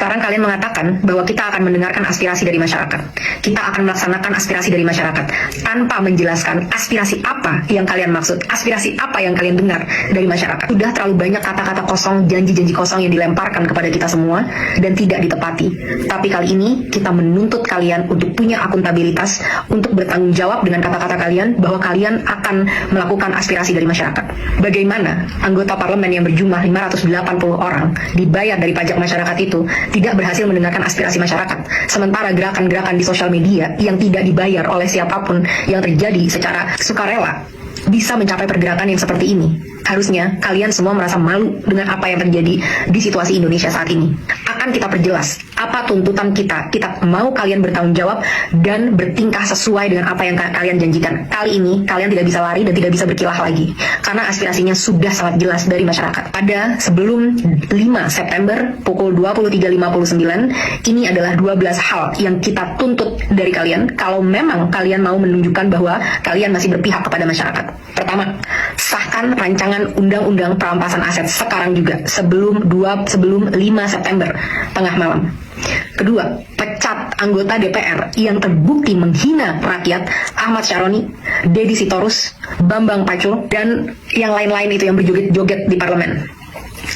Sekarang kalian mengatakan bahwa kita akan mendengarkan aspirasi dari masyarakat. Kita akan melaksanakan aspirasi dari masyarakat tanpa menjelaskan aspirasi apa yang kalian maksud, aspirasi apa yang kalian dengar dari masyarakat. Sudah terlalu banyak kata-kata kosong, janji-janji kosong yang dilemparkan kepada kita semua dan tidak ditepati. Tapi kali ini kita menuntut kalian untuk punya akuntabilitas, untuk bertanggung jawab dengan kata-kata kalian bahwa kalian akan melakukan aspirasi dari masyarakat. Bagaimana anggota parlemen yang berjumlah 580 orang dibayar dari pajak masyarakat itu tidak berhasil mendengarkan aspirasi masyarakat, sementara gerakan-gerakan di sosial media yang tidak dibayar oleh siapapun yang terjadi secara sukarela bisa mencapai pergerakan yang seperti ini. Harusnya kalian semua merasa malu dengan apa yang terjadi di situasi Indonesia saat ini. Akan kita perjelas apa tuntutan kita. Kita mau kalian bertanggung jawab dan bertingkah sesuai dengan apa yang kalian janjikan. Kali ini kalian tidak bisa lari dan tidak bisa berkilah lagi, karena aspirasinya sudah sangat jelas dari masyarakat. Pada sebelum 5 September pukul 23.59, ini adalah 12 hal yang kita tuntut dari kalian kalau memang kalian mau menunjukkan bahwa kalian masih berpihak kepada masyarakat. Pertama, sahkan rancangan undang-undang perampasan aset sekarang juga sebelum 5 September tengah malam. Kedua, pecat anggota DPR yang terbukti menghina rakyat, Ahmad Syaroni, Deddy Sitorus, Bambang Pacul, dan yang lain-lain itu yang berjoget-joget di parlemen.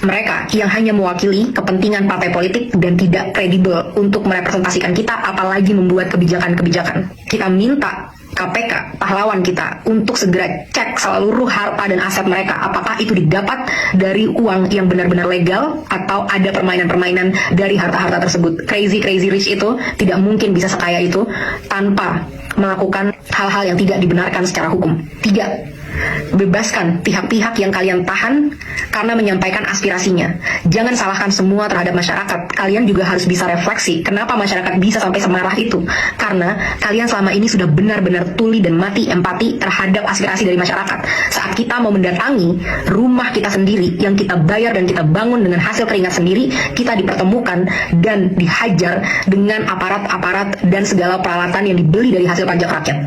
Mereka yang hanya mewakili kepentingan partai politik dan tidak kredibel untuk merepresentasikan kita, apalagi membuat kebijakan-kebijakan. Kita minta KPK, pahlawan kita, untuk segera cek seluruh harta dan aset mereka. Apakah itu didapat dari uang yang benar-benar legal atau ada permainan-permainan dari harta-harta tersebut. Crazy rich itu tidak mungkin bisa sekaya itu tanpa melakukan hal-hal yang tidak dibenarkan secara hukum. 3. Bebaskan pihak-pihak yang kalian tahan karena menyampaikan aspirasinya. Jangan salahkan semua terhadap masyarakat. Kalian juga harus bisa refleksi kenapa masyarakat bisa sampai semarah itu. Karena kalian selama ini sudah benar-benar tuli dan mati empati terhadap aspirasi dari masyarakat. Saat kita mau mendatangi rumah kita sendiri yang kita bayar dan kita bangun dengan hasil keringat sendiri, kita dipertemukan dan dihajar dengan aparat-aparat dan segala peralatan yang dibeli dari hasil pajak rakyat.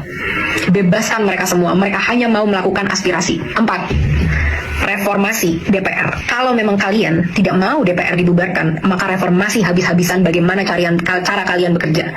Bebaskan mereka semua. Mereka hanya mau melakukan aspirasi. 4. Reformasi DPR. Kalau memang kalian tidak mau DPR dibubarkan, maka reformasi habis-habisan bagaimana cara kalian bekerja.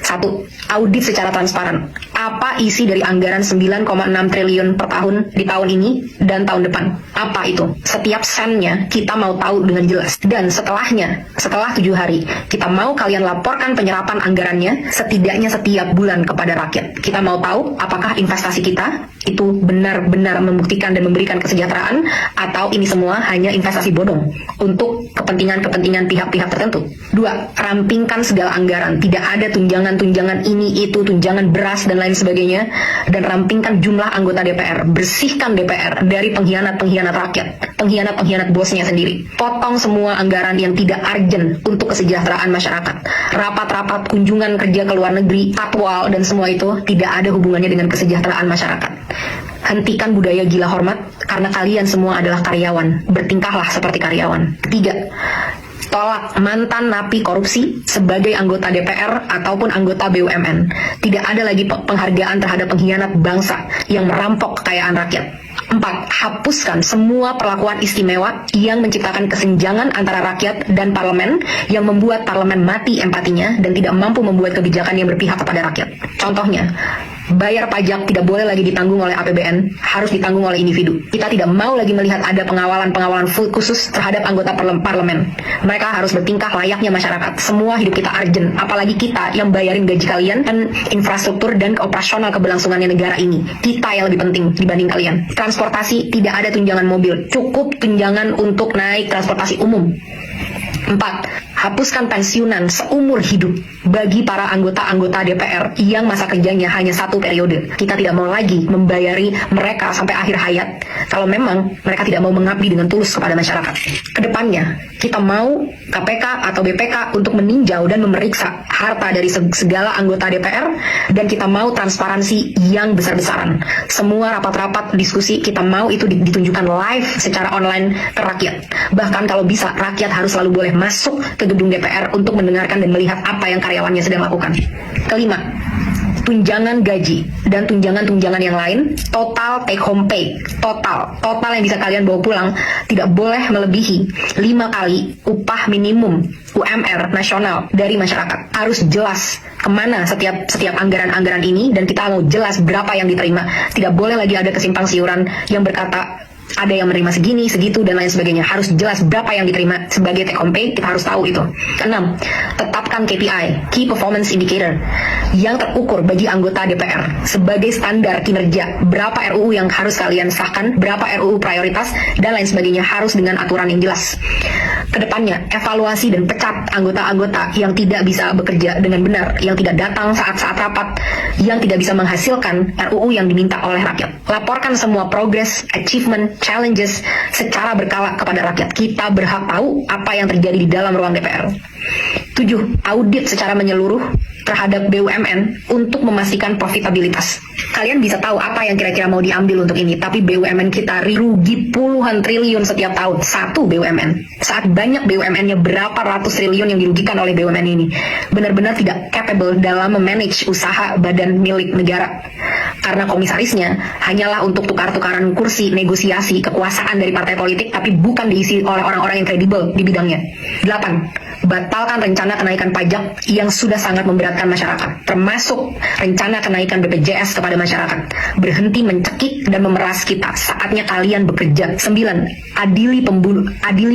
1. Audit secara transparan. Apa isi dari anggaran 9,6 triliun per tahun di tahun ini dan tahun depan? Apa itu? Setiap sennya kita mau tahu dengan jelas. Dan setelahnya, setelah 7 hari, kita mau kalian laporkan penyerapan anggarannya setidaknya setiap bulan kepada rakyat. Kita mau tahu apakah investasi kita itu benar-benar membuktikan dan memberikan kesejahteraan, atau ini semua hanya investasi bodong untuk kepentingan pihak-pihak tertentu. 2. Rampingkan segala anggaran. Tidak ada tunjangan ini, itu, tunjangan beras, dan lain sebagainya. Dan rampingkan jumlah anggota DPR. Bersihkan DPR dari pengkhianat-pengkhianat rakyat, pengkhianat-pengkhianat bosnya sendiri. Potong semua anggaran yang tidak urgent untuk kesejahteraan masyarakat. Rapat-rapat, kunjungan kerja ke luar negeri, patwal, dan semua itu tidak ada hubungannya dengan kesejahteraan masyarakat. Hentikan budaya gila hormat, karena kalian semua adalah karyawan. Bertingkahlah seperti karyawan. 3. Tolak mantan napi korupsi sebagai anggota DPR ataupun anggota BUMN. Tidak ada lagi penghargaan terhadap pengkhianat bangsa yang merampok kekayaan rakyat. 4. Hapuskan semua perlakuan istimewa yang menciptakan kesenjangan antara rakyat dan parlemen, yang membuat parlemen mati empatinya dan tidak mampu membuat kebijakan yang berpihak kepada rakyat. Contohnya, bayar pajak tidak boleh lagi ditanggung oleh APBN, harus ditanggung oleh individu. Kita tidak mau lagi melihat ada pengawalan khusus terhadap anggota parlemen. Mereka harus bertingkah layaknya masyarakat. Semua hidup kita urgent, apalagi kita yang bayarin gaji kalian dan infrastruktur dan operasional keberlangsungannya negara ini. Kita yang lebih penting dibanding kalian. Transportasi, tidak ada tunjangan mobil, cukup tunjangan untuk naik transportasi umum. 4. Hapuskan pensiunan seumur hidup bagi para anggota-anggota DPR yang masa kerjanya hanya 1 periode. Kita tidak mau lagi membayari mereka sampai akhir hayat kalau memang mereka tidak mau mengabdi dengan tulus kepada masyarakat. Kedepannya, kita mau KPK atau BPK untuk meninjau dan memeriksa harta dari segala anggota DPR, dan kita mau transparansi yang besar-besaran. Semua rapat-rapat diskusi kita mau itu ditunjukkan live secara online ke rakyat. Bahkan kalau bisa, rakyat harus selalu boleh masuk ke gedung DPR untuk mendengarkan dan melihat apa yang karyawannya sedang lakukan. 5. tunjangan gaji dan tunjangan-tunjangan yang lain, total take home pay, total yang bisa kalian bawa pulang tidak boleh melebihi 5 kali upah minimum UMR nasional dari masyarakat. Harus jelas kemana setiap anggaran-anggaran ini, dan kita mau jelas berapa yang diterima. Tidak boleh lagi ada kesimpang siuran yang berkata ada yang menerima segini, segitu, dan lain sebagainya. Harus jelas berapa yang diterima sebagai take home pay, kita harus tahu itu. Keenam, tetapkan KPI, Key Performance Indicator, yang terukur bagi anggota DPR sebagai standar kinerja. Berapa RUU yang harus kalian sahkan, berapa RUU prioritas, dan lain sebagainya, harus dengan aturan yang jelas. Kedepannya, evaluasi dan pecat anggota-anggota yang tidak bisa bekerja dengan benar, yang tidak datang saat-saat rapat, yang tidak bisa menghasilkan RUU yang diminta oleh rakyat. Laporkan semua progress, achievement, challenges secara berkala kepada rakyat. Kita berhak tahu apa yang terjadi di dalam ruang DPR. 7. Audit secara menyeluruh terhadap BUMN untuk memastikan profitabilitas. Kalian bisa tahu apa yang kira-kira mau diambil untuk ini, tapi BUMN kita rugi puluhan triliun setiap tahun. Satu BUMN. Saat banyak BUMN-nya berapa ratus triliun yang dirugikan oleh BUMN ini. Benar-benar tidak capable dalam memanage usaha badan milik negara. Karena komisarisnya hanyalah untuk tukar-tukaran kursi, negosiasi, kekuasaan dari partai politik, tapi bukan diisi oleh orang-orang yang kredibel di bidangnya. 8. Batalkan rencana kenaikan pajak yang sudah sangat memberatkan masyarakat, termasuk rencana kenaikan BPJS kepada masyarakat. Berhenti mencekik dan memeras kita. Saatnya kalian bekerja. 9. Adili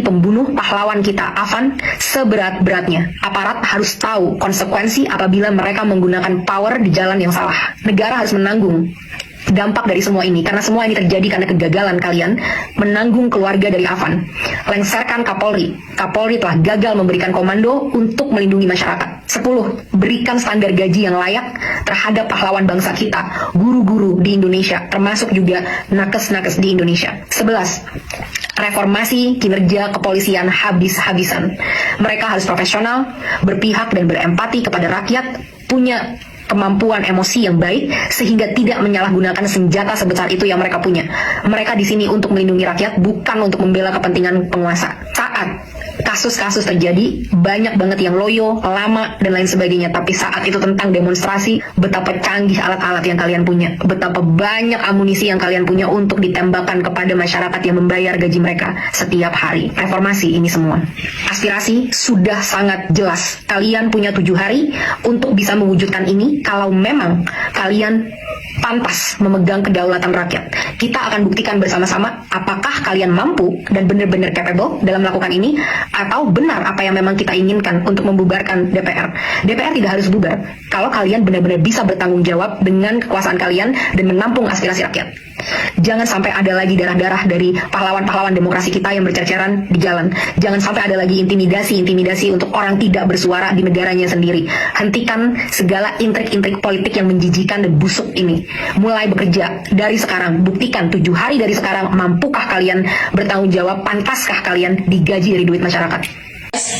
pembunuh pahlawan kita, Afan, seberat-beratnya. Aparat harus tahu konsekuensi apabila mereka menggunakan power di jalan yang salah. Negara harus menanggung dampak dari semua ini, karena semua ini terjadi karena kegagalan kalian menanggung keluarga dari Afan. Lengserkan Kapolri. Kapolri telah gagal memberikan komando untuk melindungi masyarakat. 10. Berikan standar gaji yang layak terhadap pahlawan bangsa kita, guru-guru di Indonesia, termasuk juga nakes-nakes di Indonesia. 11. Reformasi kinerja kepolisian habis-habisan. Mereka harus profesional, berpihak dan berempati kepada rakyat, punya kemampuan emosi yang baik sehingga tidak menyalahgunakan senjata sebesar itu yang mereka punya. Mereka di sini untuk melindungi rakyat, bukan untuk membela kepentingan penguasa. Saat kasus-kasus terjadi, banyak banget yang loyo, lama, dan lain sebagainya. Tapi saat itu tentang demonstrasi, betapa canggih alat-alat yang kalian punya, betapa banyak amunisi yang kalian punya untuk ditembakkan kepada masyarakat yang membayar gaji mereka setiap hari. Reformasi ini semua. Aspirasi sudah sangat jelas. Kalian punya 7 hari untuk bisa mewujudkan ini kalau memang kalian pantas memegang kedaulatan rakyat. Kita akan buktikan bersama-sama apakah kalian mampu dan benar-benar capable dalam melakukan ini, atau benar apa yang memang kita inginkan untuk membubarkan DPR. DPR tidak harus bubar kalau kalian benar-benar bisa bertanggung jawab dengan kekuasaan kalian dan menampung aspirasi rakyat. Jangan sampai ada lagi darah-darah dari pahlawan-pahlawan demokrasi kita yang berceceran di jalan. Jangan sampai ada lagi intimidasi untuk orang tidak bersuara di negaranya sendiri. Hentikan segala intrik-intrik politik yang menjijikan dan busuk ini. Mulai bekerja dari sekarang. Buktikan 7 hari dari sekarang, mampukah kalian bertanggung jawab, pantaskah kalian digaji dari duit masyarakat.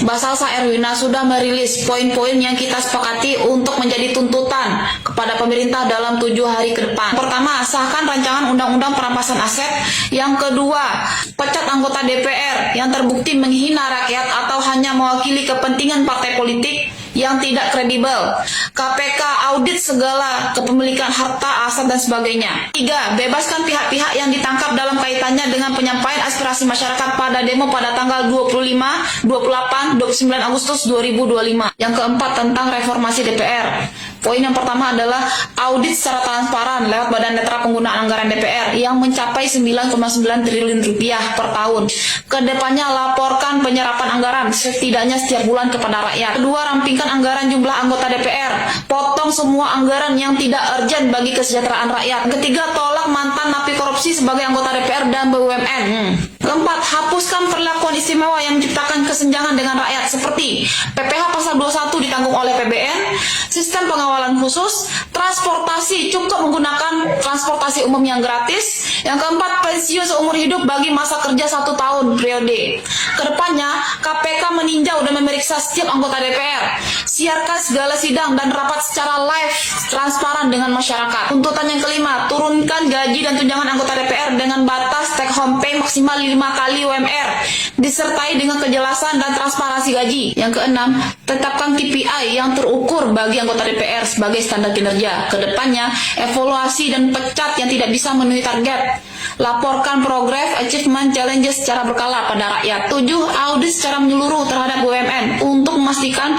Basalsa Erwina sudah merilis poin-poin yang kita sepakati untuk menjadi tuntutan kepada pemerintah dalam 7 hari ke depan. Pertama, sahkan rancangan undang-undang perampasan aset. Yang kedua, pecat anggota DPR yang terbukti menghina rakyat atau hanya mewakili kepentingan partai politik yang tidak kredibel. KPK audit segala kepemilikan harta, aset, dan sebagainya. 3. Bebaskan pihak-pihak yang ditangkap dalam kaitannya dengan penyampaian aspirasi masyarakat pada demo pada tanggal 25, 28, 29 Agustus 2025. Yang keempat, tentang reformasi DPR. Poin yang pertama adalah audit secara transparan lewat Badan Netral Penggunaan Anggaran DPR yang mencapai 9,9 triliun rupiah per tahun. Kedepannya, laporkan penyerapan anggaran setidaknya setiap bulan kepada rakyat. Kedua, rampingkan anggaran jumlah anggota DPR. Potong semua anggaran yang tidak urgent bagi kesejahteraan rakyat. Ketiga, tolak mantan napi korupsi sebagai anggota DPR dan BUMN. Keempat, hapuskan perlakuan istimewa yang menciptakan kesenjangan dengan rakyat seperti PPh pasal 21 ditanggung oleh PBN, sistem pengawalan khusus, transportasi cukup menggunakan transportasi umum yang gratis. Yang keempat, pensiun seumur hidup bagi masa kerja 1 tahun periode. Kedepannya, KPK meninjau dan memeriksa setiap anggota DPR. Siarkan segala sidang dan rapat secara live, transparan dengan masyarakat. Tuntutan yang kelima, turunkan gaji dan tunjangan tunjangan anggota DPR dengan batas take home pay maksimal 5 kali UMR, disertai dengan kejelasan dan transparansi gaji. Yang keenam, tetapkan KPI yang terukur bagi anggota DPR sebagai standar kinerja. Kedepannya, evaluasi dan pecat yang tidak bisa memenuhi target. Laporkan progress, achievement, challenges secara berkala pada rakyat. 7. Audit secara menyeluruh terhadap BUMN untuk memastikan